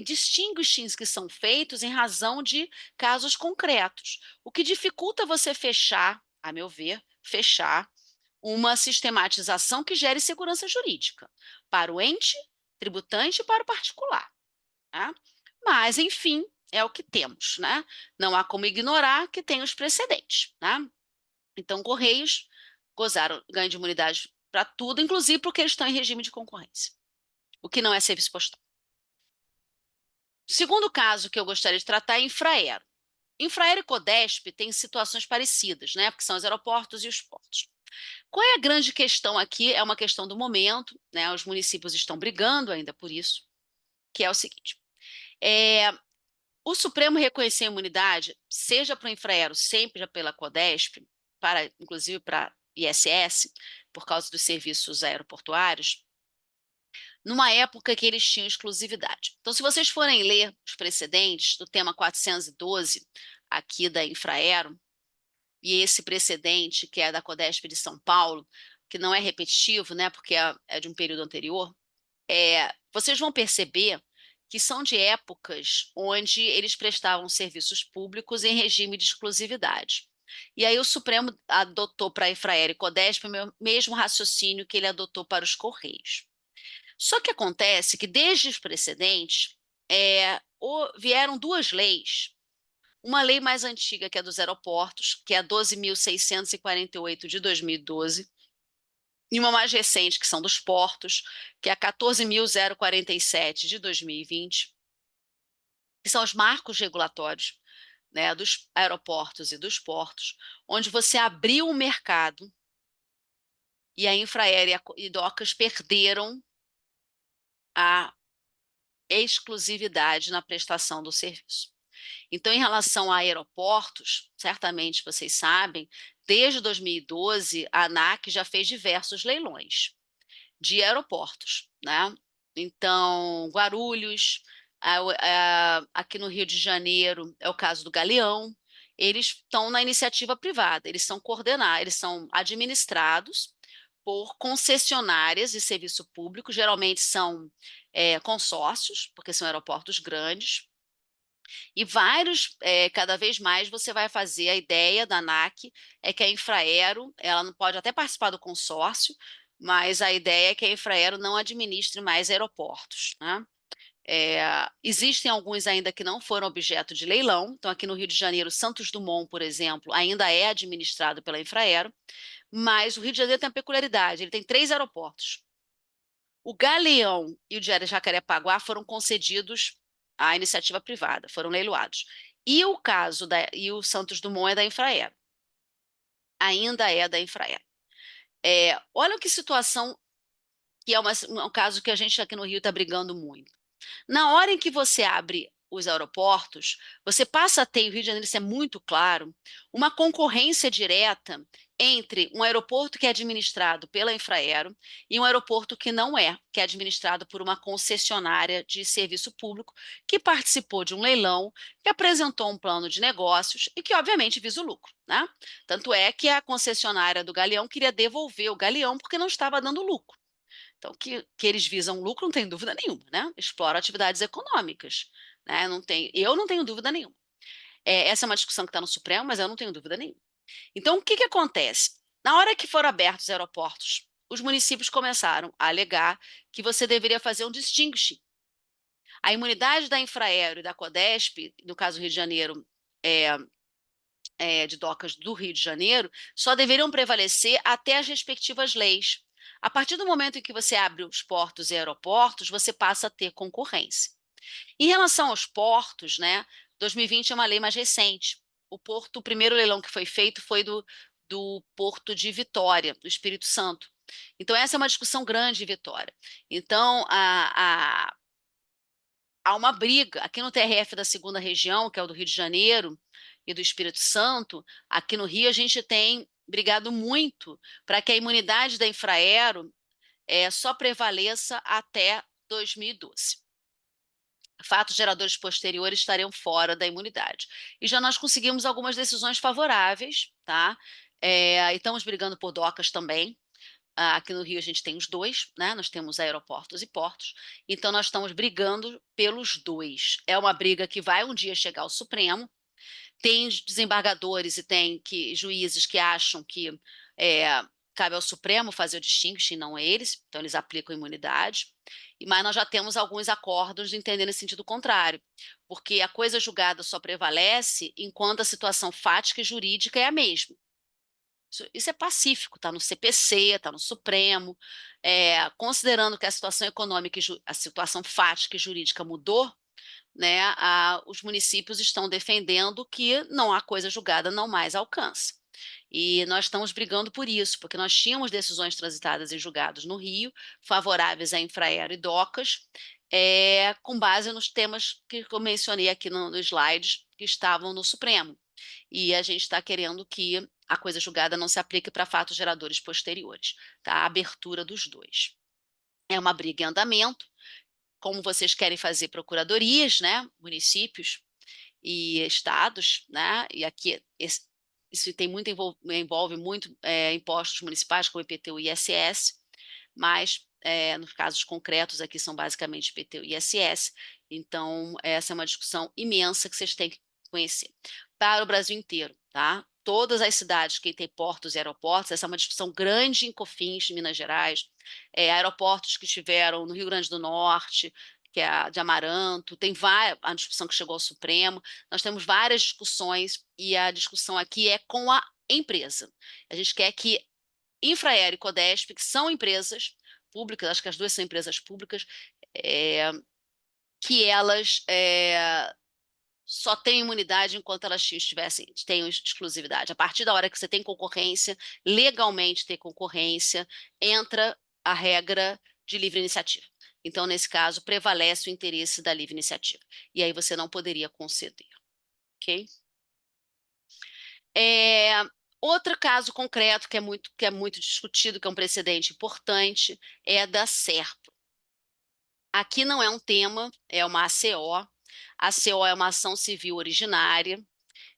distinguishings que são feitos em razão de casos concretos, o que dificulta você fechar a meu ver, fechar uma sistematização que gere segurança jurídica para o ente tributante e para o particular, né? Mas, enfim, é o que temos, né? Não há como ignorar que tem os precedentes, né? Então, Correios gozaram ganho de imunidade para tudo, inclusive porque eles estão em regime de concorrência, o que não é serviço postal. O segundo caso que eu gostaria de tratar é Infraero. Infraero e Codesp têm situações parecidas, né? Porque são os aeroportos e os portos. Qual é a grande questão aqui? É uma questão do momento, né? Os municípios estão brigando ainda por isso, que é o seguinte: é, o Supremo reconheceu a imunidade, seja para o Infraero, seja pela Codesp, inclusive para ISS, por causa dos serviços aeroportuários, numa época que eles tinham exclusividade. Então, se vocês forem ler os precedentes do tema 412 aqui da Infraero, e esse precedente, que é da Codesp de São Paulo, que não é repetitivo, né, porque é de um período anterior, vocês vão perceber que são de épocas onde eles prestavam serviços públicos em regime de exclusividade. E aí o Supremo adotou para a Infraero e Codesp o mesmo raciocínio que ele adotou para os Correios. Só que acontece que, desde os precedentes, vieram duas leis. Uma lei mais antiga, que é dos aeroportos, que é a 12.648 de 2012, e uma mais recente, que são dos portos, que é a 14.047 de 2020, que são os marcos regulatórios, né, dos aeroportos e dos portos, onde você abriu o mercado e a Infraero e Docas perderam a exclusividade na prestação do serviço. Então, em relação a aeroportos, certamente vocês sabem, desde 2012, a ANAC já fez diversos leilões de aeroportos, né? Então, Guarulhos, aqui no Rio de Janeiro, é o caso do Galeão, eles estão na iniciativa privada, eles são coordenados, eles são administrados por concessionárias de serviço público, geralmente são consórcios, porque são aeroportos grandes, e cada vez mais você vai fazer a ideia da ANAC, é que a Infraero, ela não pode até participar do consórcio, mas a ideia é que a Infraero não administre mais aeroportos, né? Existem alguns ainda que não foram objeto de leilão, então aqui no Rio de Janeiro, Santos Dumont, por exemplo, ainda é administrado pela Infraero, mas o Rio de Janeiro tem uma peculiaridade, ele tem 3 aeroportos. O Galeão e o de Jacarepaguá foram concedidos à iniciativa privada, foram leiloados. E o Santos Dumont é da Infraero. Ainda é da Infraero. Olha que situação, que é um caso que a gente aqui no Rio está brigando muito. Na hora em que você abre os aeroportos, você passa a ter, o Rio de Janeiro, isso é muito claro, uma concorrência direta entre um aeroporto que é administrado pela Infraero e um aeroporto que não é, que é administrado por uma concessionária de serviço público que participou de um leilão, que apresentou um plano de negócios e que, obviamente, visa o lucro, né? Tanto é que a concessionária do Galeão queria devolver o Galeão porque não estava dando lucro. Então, que eles visam lucro, não tem dúvida nenhuma, né? Exploram atividades econômicas, né? Eu não tenho dúvida nenhuma. Essa é uma discussão que está no Supremo, mas eu não tenho dúvida nenhuma. Então, o que acontece? Na hora que foram abertos os aeroportos, os municípios começaram a alegar que você deveria fazer um distinguish. A imunidade da Infraero e da Codesp, no caso do Rio de Janeiro, de docas do Rio de Janeiro, só deveriam prevalecer até as respectivas leis. A partir do momento em que você abre os portos e aeroportos, você passa a ter concorrência. Em relação aos portos, né, 2020 é uma lei mais recente. O primeiro leilão que foi feito foi do Porto de Vitória, do Espírito Santo. Então, essa é uma discussão grande em Vitória. Então, há uma briga. Aqui no TRF da segunda região, que é o do Rio de Janeiro e do Espírito Santo, aqui no Rio a gente tem brigado muito para que a imunidade da Infraero só prevaleça até 2012. Fatos geradores posteriores estariam fora da imunidade. E já nós conseguimos algumas decisões favoráveis, tá? E estamos brigando por docas também. Aqui no Rio a gente tem os dois, né? Nós temos aeroportos e portos, então nós estamos brigando pelos dois. É uma briga que vai um dia chegar ao Supremo, Tem desembargadores e tem juízes que acham que cabe ao Supremo fazer o distinction, não eles, então eles aplicam imunidade. Mas nós já temos alguns acordos de entender nesse sentido contrário, porque a coisa julgada só prevalece enquanto a situação fática e jurídica é a mesma. Isso é pacífico, está no CPC, está no Supremo. Considerando que a situação econômica, a situação fática e jurídica mudou, né, os municípios estão defendendo que não há coisa julgada, não mais alcance. E nós estamos brigando por isso, porque nós tínhamos decisões transitadas em julgados no Rio, favoráveis a Infraero e Docas, com base nos temas que eu mencionei aqui nos slides, que estavam no Supremo. E a gente está querendo que a coisa julgada não se aplique para fatos geradores posteriores, tá? A abertura dos dois. É uma briga em andamento, como vocês querem fazer procuradorias, né, municípios e estados, né, e aqui isso tem muito envolve muito impostos municipais, como IPTU e ISS, mas nos casos concretos aqui são basicamente IPTU e ISS, então essa é uma discussão imensa que vocês têm que conhecer. Para o Brasil inteiro, tá? Todas as cidades que têm portos e aeroportos, essa é uma discussão grande em Cofins, de Minas Gerais, aeroportos que estiveram no Rio Grande do Norte, que é a de Amaranto, tem a discussão que chegou ao Supremo, nós temos várias discussões e a discussão aqui é com a empresa. A gente quer que Infraero e Codesp, que são empresas públicas, acho que as duas são empresas públicas, que elas só têm imunidade enquanto elas tenham exclusividade. A partir da hora que você tem concorrência, legalmente ter concorrência, entra a regra de livre iniciativa. Então, nesse caso, prevalece o interesse da livre iniciativa. E aí você não poderia conceder. Ok? Outro caso concreto que é muito discutido, que é um precedente importante, é da SERPRO. Aqui não é um tema, é uma ACO. A ACO é uma ação civil originária.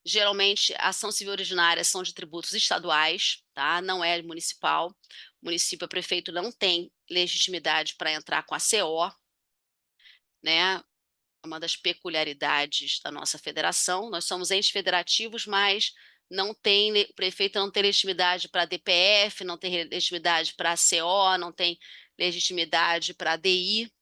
Geralmente, a ação civil originária são de tributos estaduais, tá? Não é municipal. O município, o prefeito não tem legitimidade para entrar com a CO, né? Uma das peculiaridades da nossa federação. Nós somos entes federativos, mas o prefeito não tem legitimidade para a DPF, não tem legitimidade para a CO, não tem legitimidade para a DI,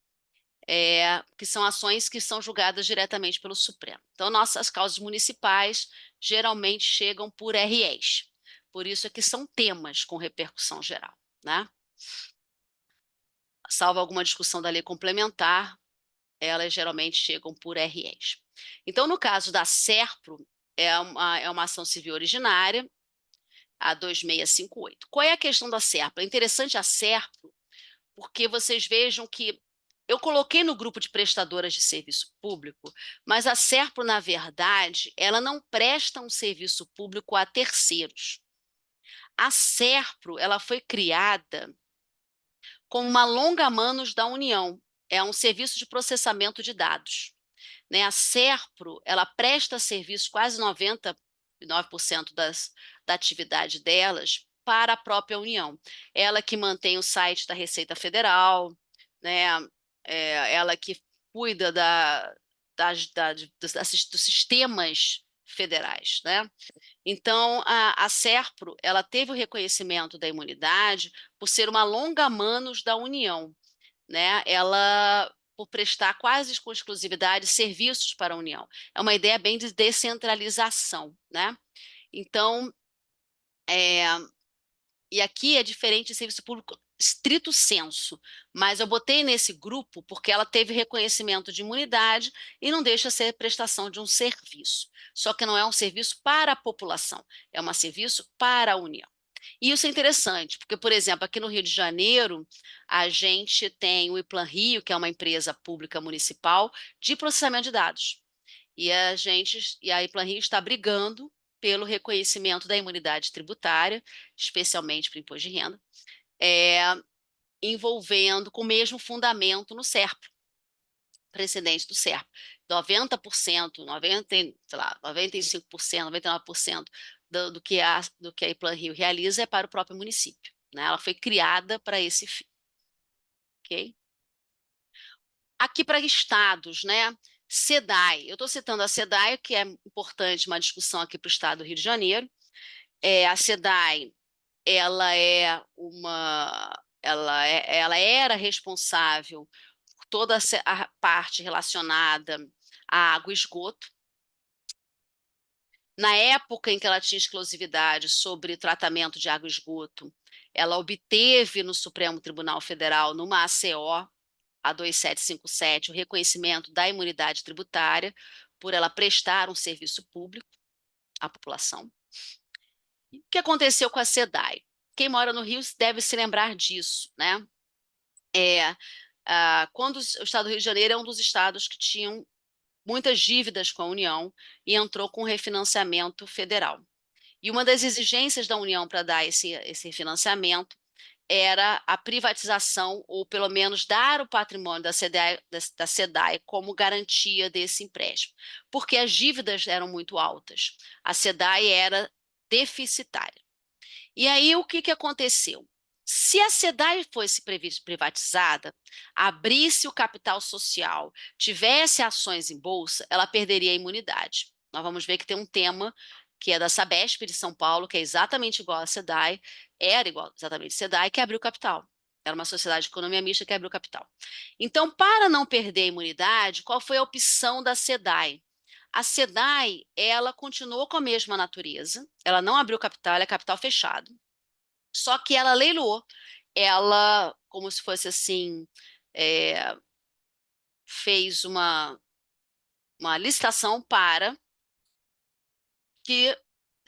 que são ações que são julgadas diretamente pelo Supremo. Então, nossas causas municipais geralmente chegam por REs. Por isso é que são temas com repercussão geral, né? Salvo alguma discussão da lei complementar, elas geralmente chegam por REs. Então, no caso da SERPRO, é uma ação civil originária, a 2658. Qual é a questão da SERPRO? É interessante a SERPRO, porque vocês vejam que eu coloquei no grupo de prestadoras de serviço público, mas a SERPRO, na verdade, ela não presta um serviço público a terceiros. A SERPRO, ela foi criada como uma longa-manos da União, é um serviço de processamento de dados. Né? A SERPRO, ela presta serviço, quase 99% da atividade delas, para a própria União. Ela que mantém o site da Receita Federal, né? Ela que cuida dos sistemas federais, né? Então, a SERPRO, ela teve o reconhecimento da imunidade por ser uma longa-manos da União, né? Ela por prestar quase com exclusividade serviços para a União. É uma ideia bem de descentralização, né? Então, e aqui é diferente de serviço público estrito sensu, mas eu botei nesse grupo porque ela teve reconhecimento de imunidade e não deixa ser prestação de um serviço. Só que não é um serviço para a população, é um serviço para a União. E isso é interessante, porque, por exemplo, aqui no Rio de Janeiro, a gente tem o IPLAN Rio, que é uma empresa pública municipal de processamento de dados. E a IPLAN Rio está brigando pelo reconhecimento da imunidade tributária, especialmente para o imposto de renda, envolvendo com o mesmo fundamento no SERPRO, precedente do SERPRO. 90%, 90, sei lá, 95%, 99% do que a IPLAN Rio realiza é para o próprio município. Né? Ela foi criada para esse fim. Okay? Aqui para estados, né? SEDAI, eu estou citando a SEDAI, que é importante, uma discussão aqui para o estado do Rio de Janeiro. A SEDAI, ela era responsável por toda a parte relacionada à água e esgoto. Na época em que ela tinha exclusividade sobre tratamento de água e esgoto, ela obteve no Supremo Tribunal Federal, numa ACO, a 2757, o reconhecimento da imunidade tributária por ela prestar um serviço público à população. O que aconteceu com a SEDAI? Quem mora no Rio deve se lembrar disso, né? Quando o estado do Rio de Janeiro é um dos estados que tinham muitas dívidas com a União e entrou com refinanciamento federal. E uma das exigências da União para dar esse financiamento era a privatização, ou pelo menos dar o patrimônio da SEDAI como garantia desse empréstimo, porque as dívidas eram muito altas. A SEDAI era deficitária. E aí, o que aconteceu? Se a SEDAI fosse privatizada, abrisse o capital social, tivesse ações em bolsa, ela perderia a imunidade. Nós vamos ver que tem um tema que é da Sabesp de São Paulo, que é exatamente igual à SEDAI, era igual exatamente à SEDAI, que abriu capital. Era uma sociedade de economia mista que abriu capital. Então, para não perder a imunidade, qual foi a opção da SEDAI? A SEDAI, ela continuou com a mesma natureza, ela não abriu capital, ela é capital fechado, só que ela leiloou, ela, como se fosse assim, é, fez uma licitação para que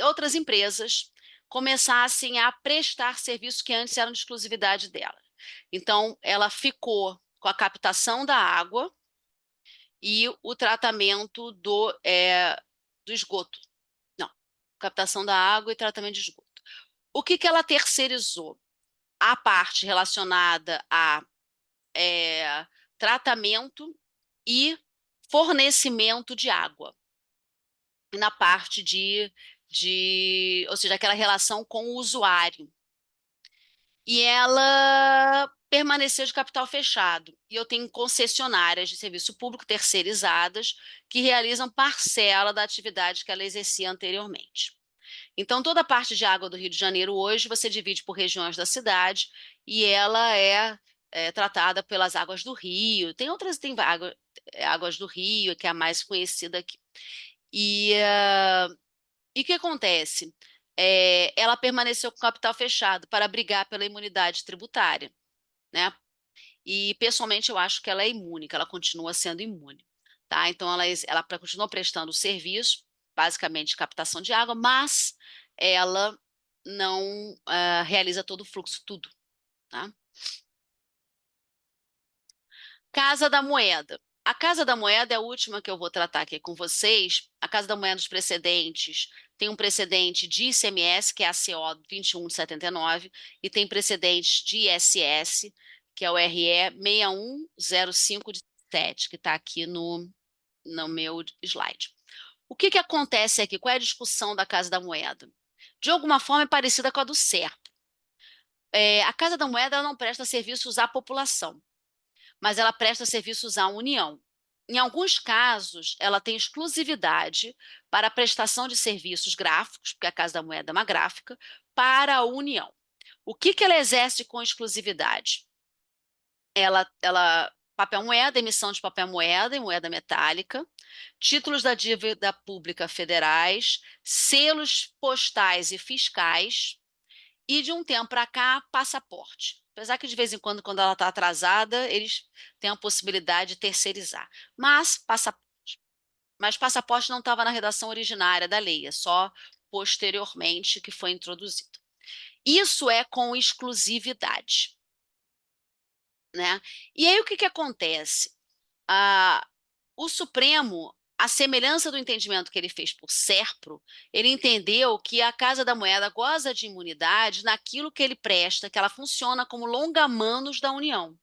outras empresas começassem a prestar serviços que antes eram de exclusividade dela. Então, ela ficou com a captação da água e o tratamento do esgoto. Não, captação da água e tratamento de esgoto. O que ela terceirizou? A parte relacionada a tratamento e fornecimento de água. Na parte ou seja, aquela relação com o usuário. E ela permaneceu de capital fechado. E eu tenho concessionárias de serviço público terceirizadas que realizam parcela da atividade que ela exercia anteriormente. Então, toda a parte de água do Rio de Janeiro hoje você divide por regiões da cidade e ela é tratada pelas águas do Rio. Tem outras, águas do Rio, que é a mais conhecida aqui. E o que acontece? Ela permaneceu com capital fechado para brigar pela imunidade tributária, né? E, pessoalmente, eu acho que ela é imune, que ela continua sendo imune, tá? Então, ela continua prestando o serviço, basicamente captação de água, mas ela não realiza todo o fluxo, tudo, tá? Casa da Moeda. A Casa da Moeda é a última que eu vou tratar aqui com vocês. A Casa da Moeda dos precedentes tem um precedente de ICMS, que é a CO 21 de 79, e tem precedentes de ISS, que é o RE 6105 de 7, que está aqui no meu slide. O que acontece aqui? Qual é a discussão da Casa da Moeda? De alguma forma é parecida com a do SERP. A Casa da Moeda ela não presta serviços à população, mas ela presta serviços à União. Em alguns casos, ela tem exclusividade para a prestação de serviços gráficos, porque a Casa da Moeda é uma gráfica, para a União. O que ela exerce com exclusividade? Papel moeda, emissão de papel moeda e moeda metálica, títulos da dívida pública federais, selos postais e fiscais, e de um tempo para cá, passaporte. Apesar que de vez em quando ela está atrasada, eles têm a possibilidade de terceirizar. Mas passaporte não estava na redação originária da lei, é só posteriormente que foi introduzido. Isso é com exclusividade, né? E aí o que acontece? O Supremo, à semelhança do entendimento que ele fez por Serpro, ele entendeu que a Casa da Moeda goza de imunidade naquilo que ele presta, que ela funciona como longa-manos da União.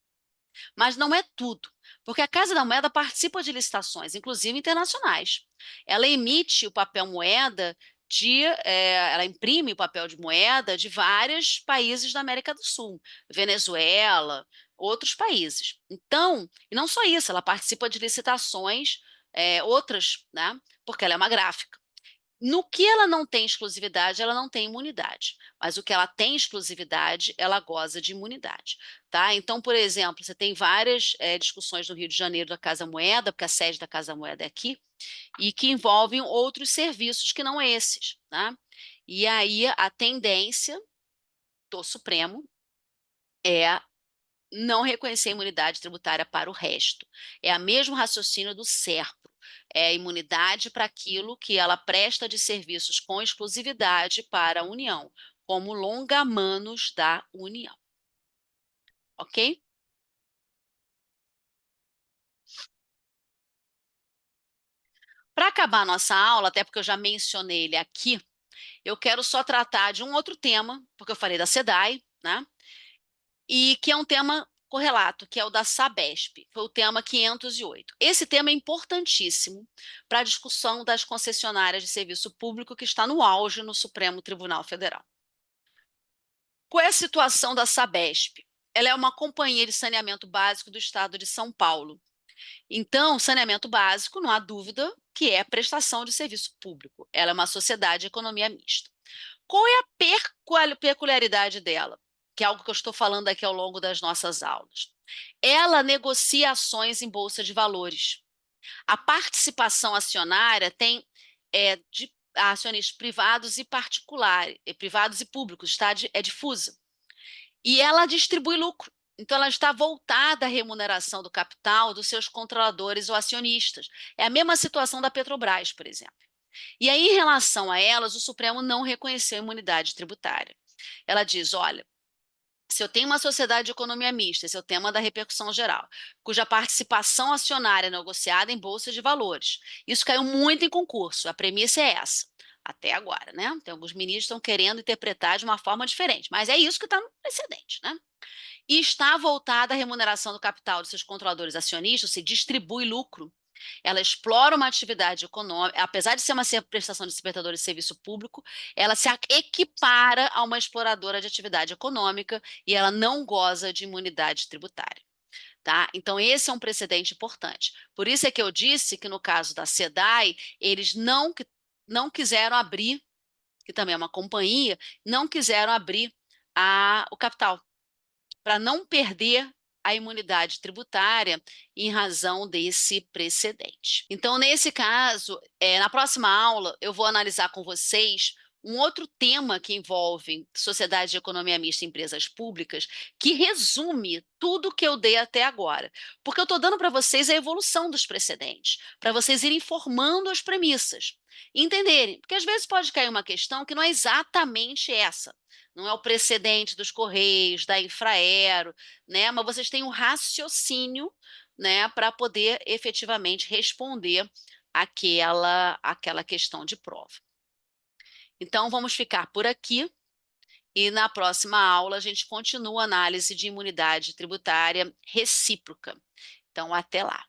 Mas não é tudo, porque a Casa da Moeda participa de licitações, inclusive internacionais. Ela emite o papel moeda ela imprime o papel de moeda de vários países da América do Sul, Venezuela, outros países. Então, e não só isso, ela participa de licitações outras, né? Porque ela é uma gráfica. No que ela não tem exclusividade, ela não tem imunidade. Mas o que ela tem exclusividade, ela goza de imunidade. Tá? Então, por exemplo, você tem várias discussões no Rio de Janeiro da Casa Moeda, porque a sede da Casa Moeda é aqui, e que envolvem outros serviços que não esses. Tá? E aí a tendência do Supremo é não reconhecer imunidade tributária para o resto. É o mesmo raciocínio do SERPRO. É a imunidade para aquilo que ela presta de serviços com exclusividade para a União, como longamanos da União. Ok? Para acabar a nossa aula, até porque eu já mencionei ele aqui, eu quero só tratar de um outro tema, porque eu falei da SEDAI, né? E que é um tema correlato, que é o da Sabesp, foi o tema 508. Esse tema é importantíssimo para a discussão das concessionárias de serviço público que está no auge no Supremo Tribunal Federal. Qual é a situação da Sabesp? Ela é uma companhia de saneamento básico do estado de São Paulo. Então, saneamento básico, não há dúvida que é prestação de serviço público. Ela é uma sociedade de economia mista. Qual é a peculiaridade dela? Que é algo que eu estou falando aqui ao longo das nossas aulas. Ela negocia ações em bolsa de valores. A participação acionária tem de acionistas privados e particulares, privados e públicos, está é difusa. E ela distribui lucro. Então, ela está voltada à remuneração do capital dos seus controladores ou acionistas. É a mesma situação da Petrobras, por exemplo. E aí, em relação a elas, o Supremo não reconheceu a imunidade tributária. Ela diz: olha, se eu tenho uma sociedade de economia mista, esse é o tema da repercussão geral, cuja participação acionária é negociada em bolsa de valores, isso caiu muito em concurso, a premissa é essa, até agora, né? Tem alguns ministros que estão querendo interpretar de uma forma diferente, mas é isso que está no precedente, né? E está voltada à remuneração do capital dos seus controladores acionistas, se distribui lucro. Ela explora uma atividade econômica, apesar de ser uma prestação de prestador de serviço público, ela se equipara a uma exploradora de atividade econômica e ela não goza de imunidade tributária. Tá? Então, esse é um precedente importante. Por isso é que eu disse que no caso da SEDAI, eles não quiseram abrir, que também é uma companhia, não quiseram abrir o capital para não perder a imunidade tributária em razão desse precedente. Então, nesse caso, na próxima aula, eu vou analisar com vocês um outro tema que envolve sociedade de economia mista e empresas públicas, que resume tudo que eu dei até agora. Porque eu estou dando para vocês a evolução dos precedentes, para vocês irem formando as premissas, entenderem. Porque às vezes pode cair uma questão que não é exatamente essa. Não é o precedente dos Correios, da Infraero, né? Mas vocês têm um raciocínio, né, para poder efetivamente responder aquela questão de prova. Então, vamos ficar por aqui e na próxima aula a gente continua a análise de imunidade tributária recíproca. Então, até lá.